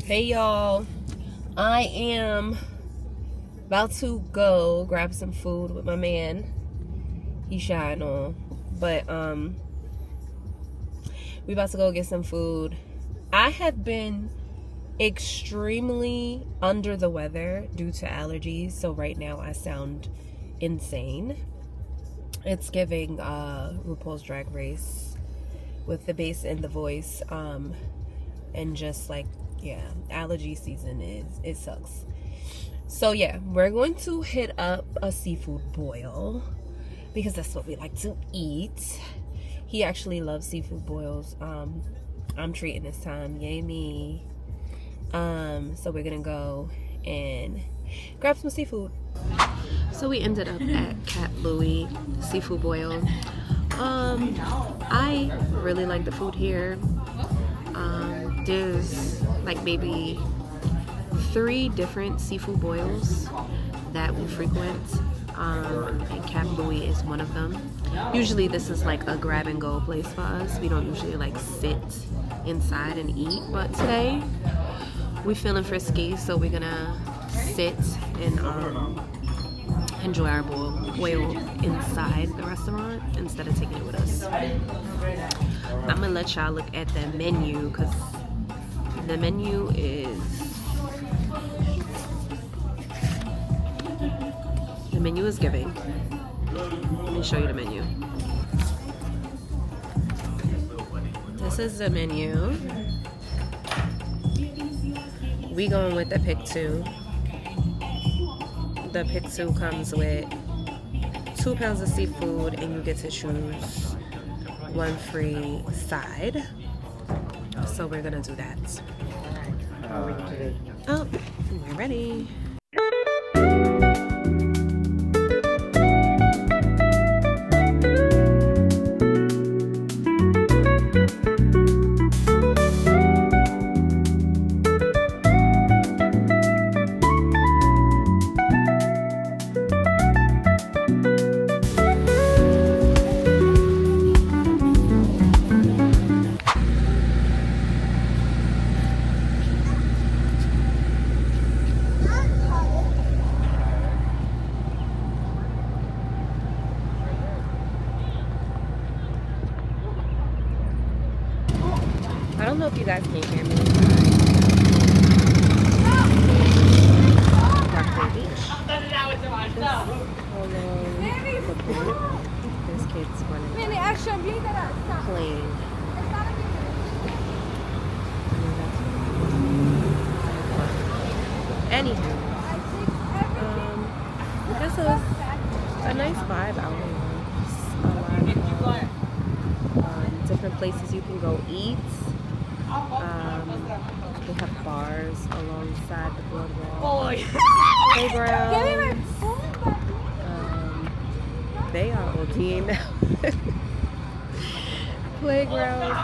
Hey y'all, I am about to go grab some food with my man. He's shying on, but we about to go get some food. I have been extremely under the weather due to allergies, so right now I sound insane. It's giving RuPaul's Drag Race with the bass and the voice, and just like, yeah, allergy season it sucks. So yeah, we're going to hit up a seafood boil because that's what we like to eat. He actually loves seafood boils. I'm treating this time, yay me. So we're gonna go and grab some seafood. So we ended up at Cat Louie Seafood Boil. I really like the food here. There's like maybe 3 different seafood boils that we frequent, and Cat Louie is one of them. Usually this is like a grab and go place for us. We don't usually like sit inside and eat, but today we're feeling frisky, so we're gonna sit and enjoy our boil inside the restaurant instead of taking it with us. I'm gonna let y'all look at the menu because the menu is giving. Let me show you the menu. This is the menu. We going with the pick 2. The pick 2 comes with 2 pounds of seafood and you get to choose 1 free side. So we're gonna do that. Oh, we're ready. I don't know if you guys can hear me. Rockaway Beach. This kid's running playing. Anywho, this is a nice vibe out here. A lot of different places you can go eat. They have bars alongside the boardwalk. Playgrounds. They are ODing now. Playgrounds.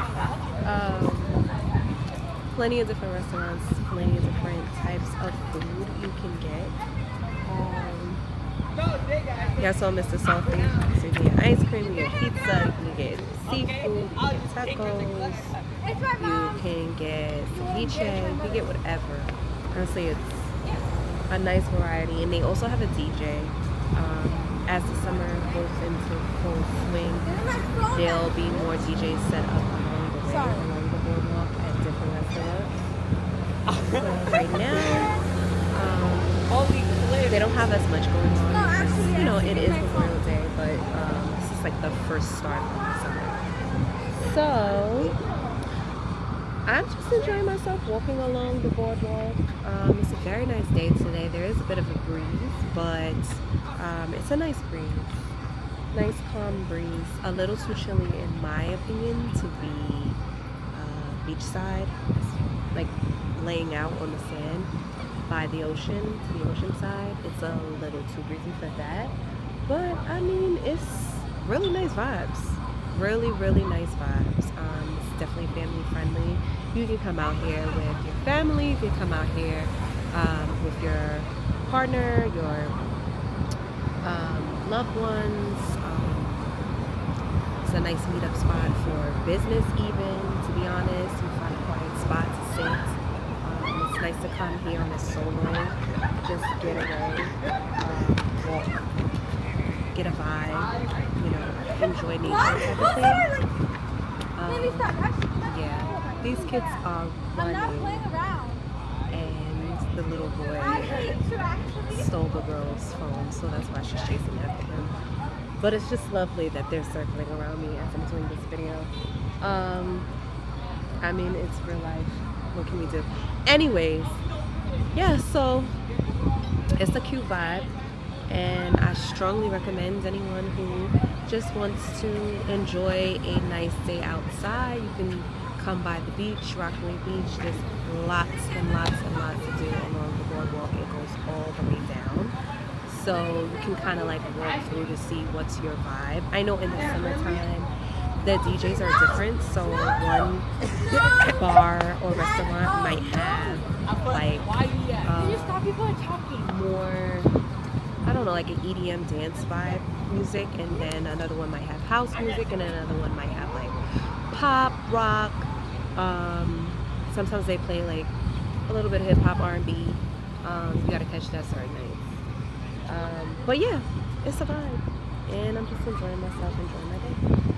Plenty of different restaurants, plenty of different types of food you can get. Yeah, so Mr. Salty. So you can get ice cream, you get pizza, you can get seafood, you can get tacos, you can get ceviche, you can get whatever. Honestly, it's a nice variety, and they also have a DJ. As the summer goes into full swing, there'll be more DJs set up along the way, along the boardwalk at different restaurants. So right now, they don't have as much going on because, you know, it is Memorial Day, but this is like the first start of the summer. So I'm just enjoying myself walking along the boardwalk. It's a very nice day today. There is a bit of a breeze, but it's a nice breeze. Nice calm breeze. A little too chilly in my opinion to be beachside, like laying out on the sand by the ocean, to the ocean side. It's a little too breezy for that. But I mean, it's really nice vibes. Really, really nice vibes. It's definitely family friendly. You can come out here with your family. You can come out here with your partner, your loved ones. It's a nice meetup spot for business even, to be honest. You find a quiet spot to sit. It's nice to come here on a solo, just get away, walk, get a vibe, you know, enjoy nature type of thing. Yeah, these kids are running, and the little boy stole the girl's phone, so that's why she's chasing after him. But it's just lovely that they're circling around me as I'm doing this video. I mean, it's real life. What can we do? Anyways, yeah, so it's a cute vibe, and I strongly recommend anyone who just wants to enjoy a nice day outside. You can come by the beach, Rockaway Beach. There's lots and lots and lots to do along the boardwalk. It goes all the way down, so you can kind of like walk through to see what's your vibe. I know in the summertime the DJs are different, so one bar or restaurant might have like more, I don't know, like an EDM dance vibe music, and then another one might have house music, and then another one might have like pop, rock. Sometimes they play like a little bit of hip hop, R&B. You gotta catch that certain nights. But yeah, it's a vibe, and I'm just enjoying myself, enjoying my day.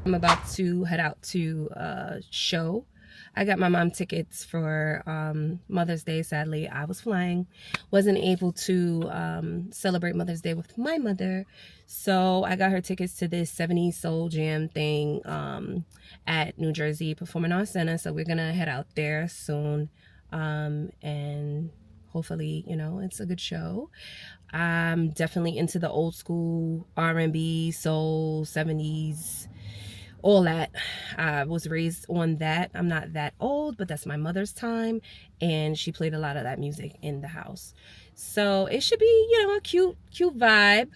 I'm about to head out to a show. I got my mom tickets for Mother's Day. Sadly, I was flying. Wasn't able to celebrate Mother's Day with my mother. So I got her tickets to this 70s Soul Jam thing at New Jersey Performing Arts Center. So we're going to head out there soon. And hopefully, you know, it's a good show. I'm definitely into the old school R&B, soul, 70s, all that. I was raised on that. I'm not that old, but that's my mother's time, and she played a lot of that music in the house. So it should be, you know, a cute vibe.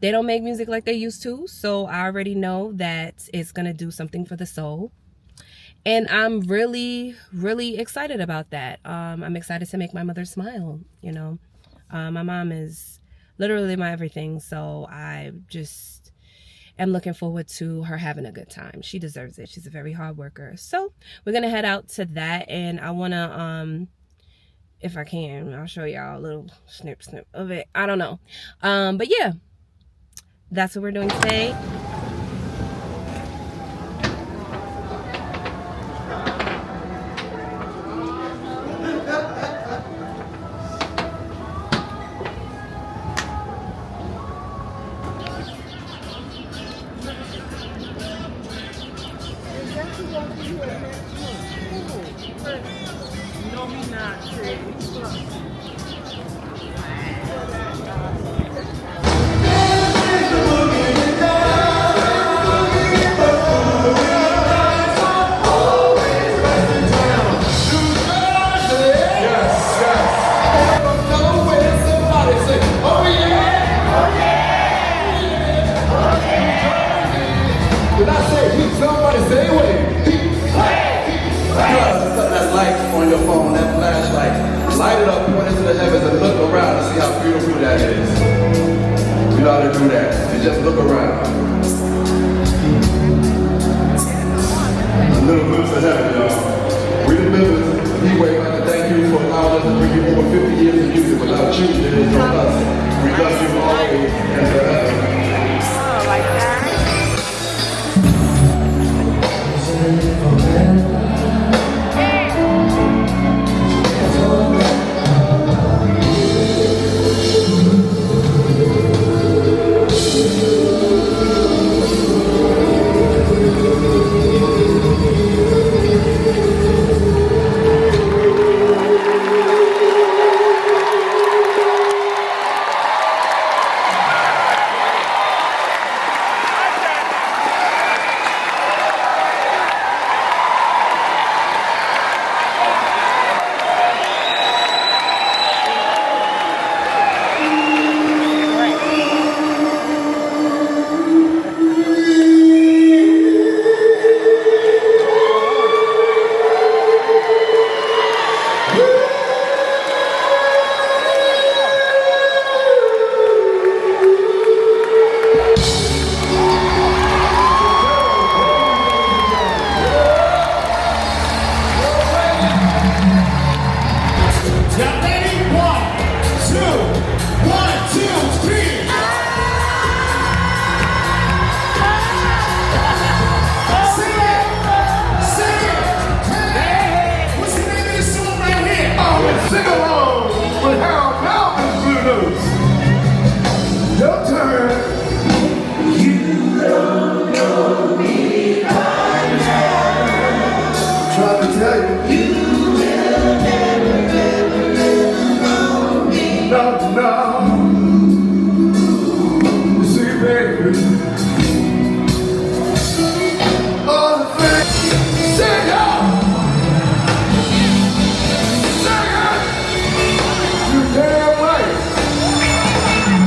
They don't make music like they used to, so I already know that it's gonna do something for the soul. And I'm really excited about that. I'm excited to make my mother smile, you know. My mom is literally my everything, so I just am looking forward to her having a good time. She deserves it. She's a very hard worker. So we're gonna head out to that, and I wanna if I can, I'll show y'all a little snip of it. I don't know. But yeah, that's what we're doing today. No, me not. When I say heat, somebody say wait. That light on your phone, that flashlight, light it up, point it to the heavens, and look around and see how beautiful that is. You know how to do that. And just look around. A little glimpse of heaven, y'all. We the members, Heatwave, I'd like to thank you for allowing us to bring you over 50 years of music. Without you, it is no us. We love you always and forever. Like that. Sing along with Harold Melvin's Blue Notes. Your turn. You don't know me by now. I'm trying to tell you. You will never know me. No. You see, baby. All the things. Sing out. Damn right.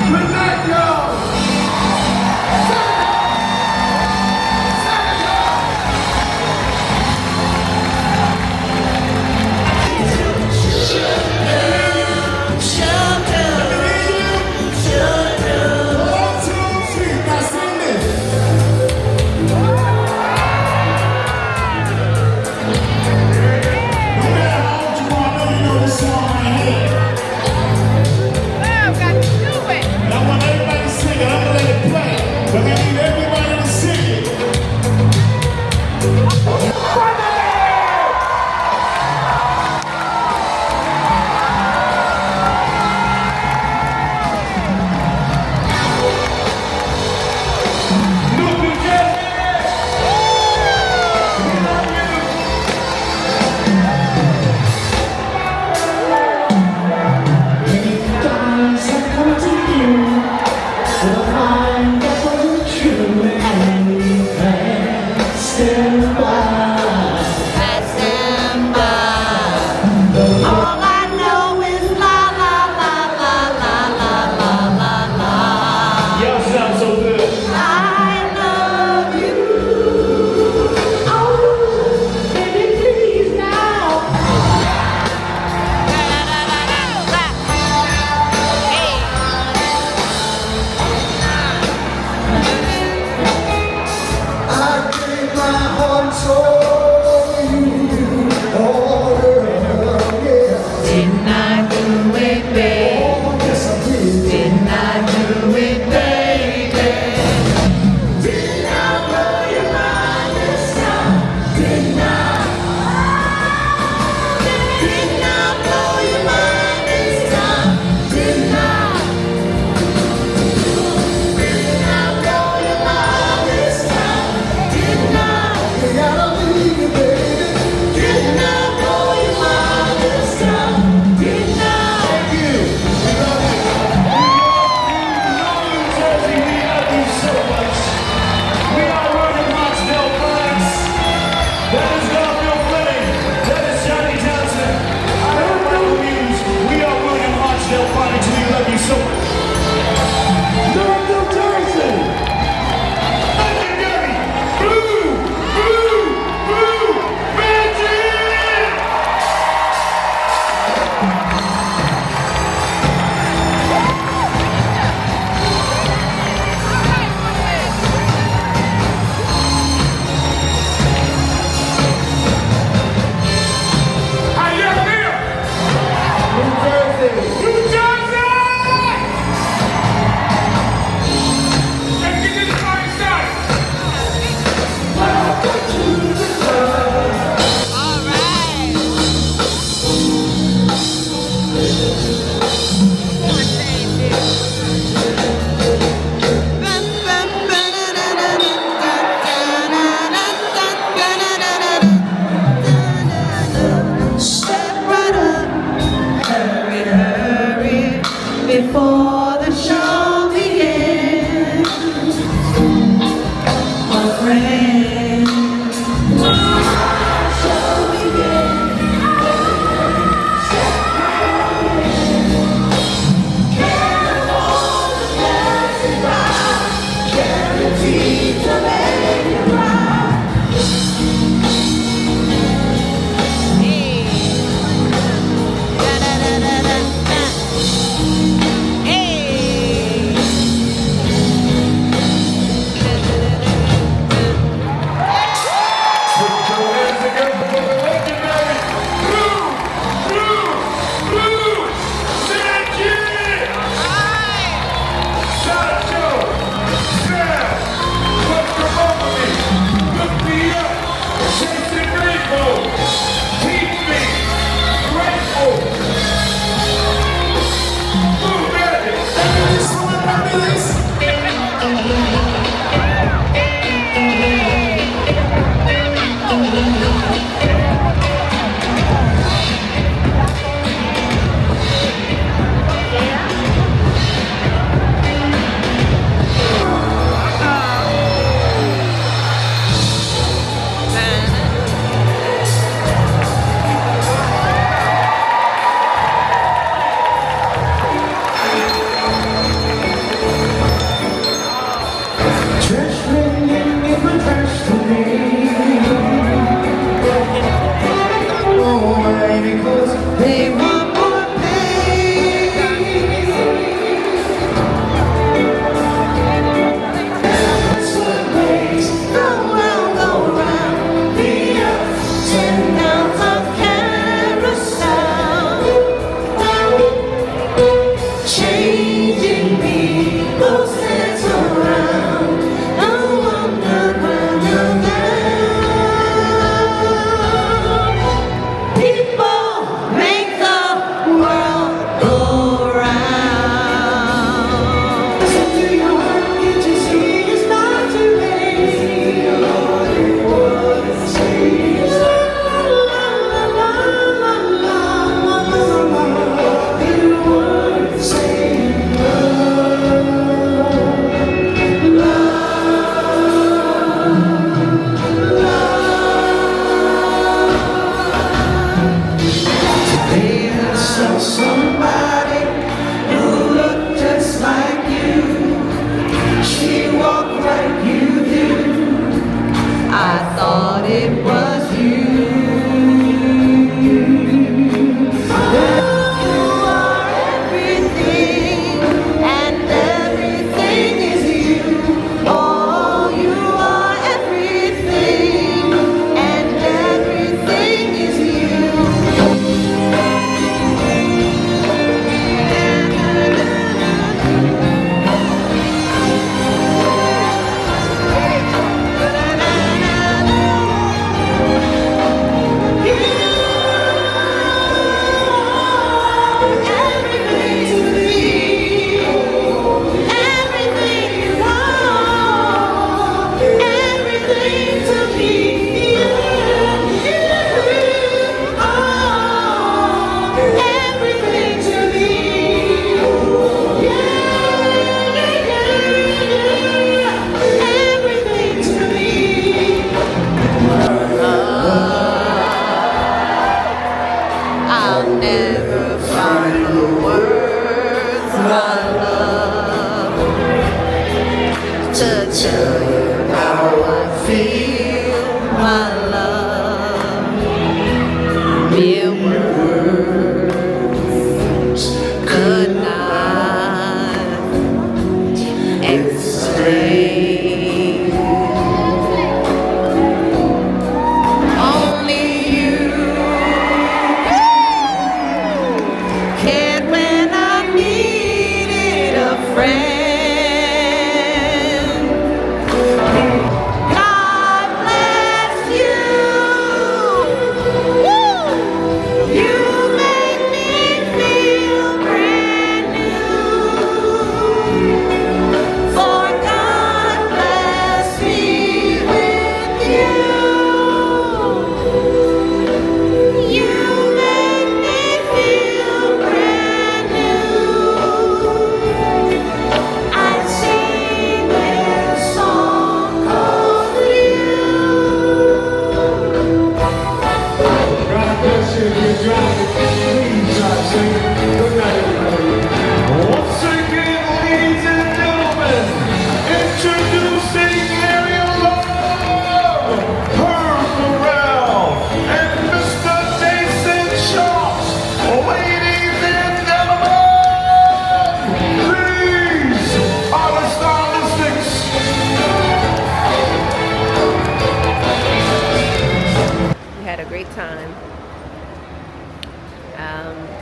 Good night, y'all.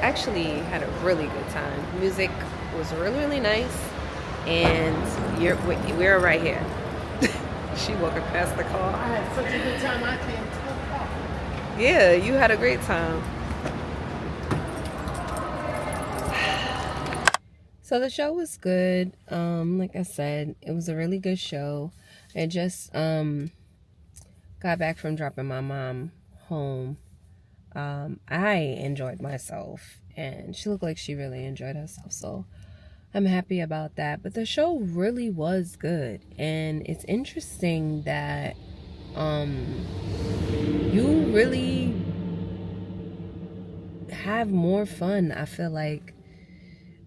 Actually had a really good time. Music was really nice, and we're right here. She walking past the car. I had such a good time, I can't talk. Yeah, you had a great time. So the show was good. Like I said, it was a really good show. I just got back from dropping my mom home. I enjoyed myself, and she looked like she really enjoyed herself, so I'm happy about that. But the show really was good, and it's interesting that you really have more fun, I feel like,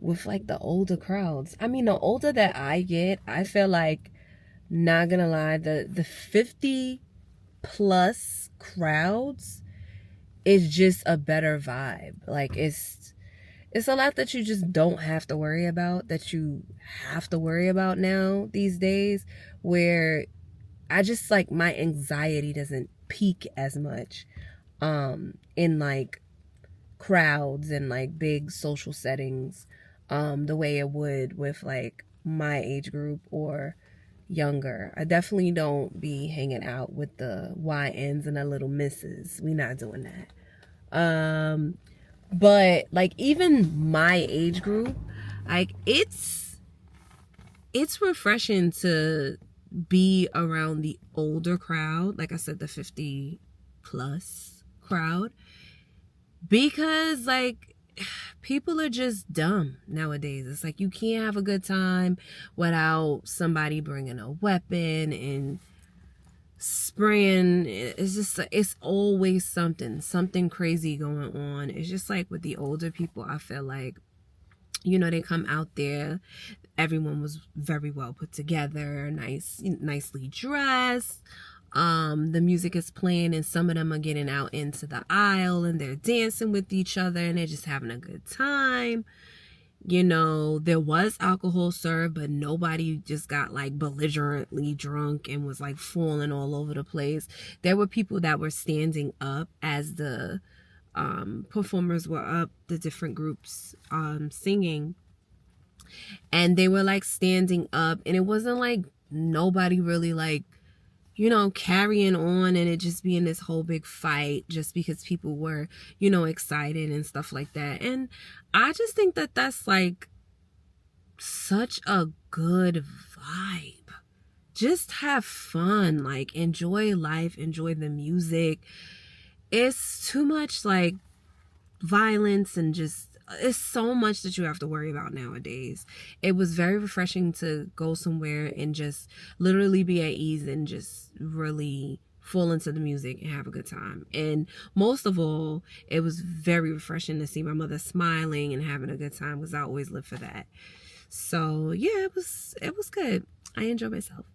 with like the older crowds. I mean, the older that I get, I feel like, not gonna lie, the 50 plus crowds is just a better vibe. Like it's a lot that you just don't have to worry about, that you have to worry about now these days, where I just like my anxiety doesn't peak as much in like crowds and like big social settings the way it would with like my age group or younger. I definitely don't be hanging out with the YNs and the little misses. We not doing that. But like even my age group, like it's refreshing to be around the older crowd, like I said, the 50 plus crowd, because like people are just dumb nowadays. It's like you can't have a good time without somebody bringing a weapon and spraying. It's just, it's always something crazy going on. It's just like with the older people, I feel like, you know, they come out there, everyone was very well put together, nicely dressed. The music is playing and some of them are getting out into the aisle and they're dancing with each other and they're just having a good time. You know, there was alcohol served, but nobody just got like belligerently drunk and was like falling all over the place. There were people that were standing up as the performers were up, the different groups singing, and they were like standing up, and it wasn't like nobody really like, you know, carrying on and it just being this whole big fight just because people were, you know, excited and stuff like that. And I just think that that's like such a good vibe. Just have fun, like enjoy life, enjoy the music. It's too much like violence and just, it's so much that you have to worry about nowadays. It was very refreshing to go somewhere and just literally be at ease and just really fall into the music and have a good time. And most of all, it was very refreshing to see my mother smiling and having a good time, because I always live for that. So yeah, it was good. I enjoyed myself.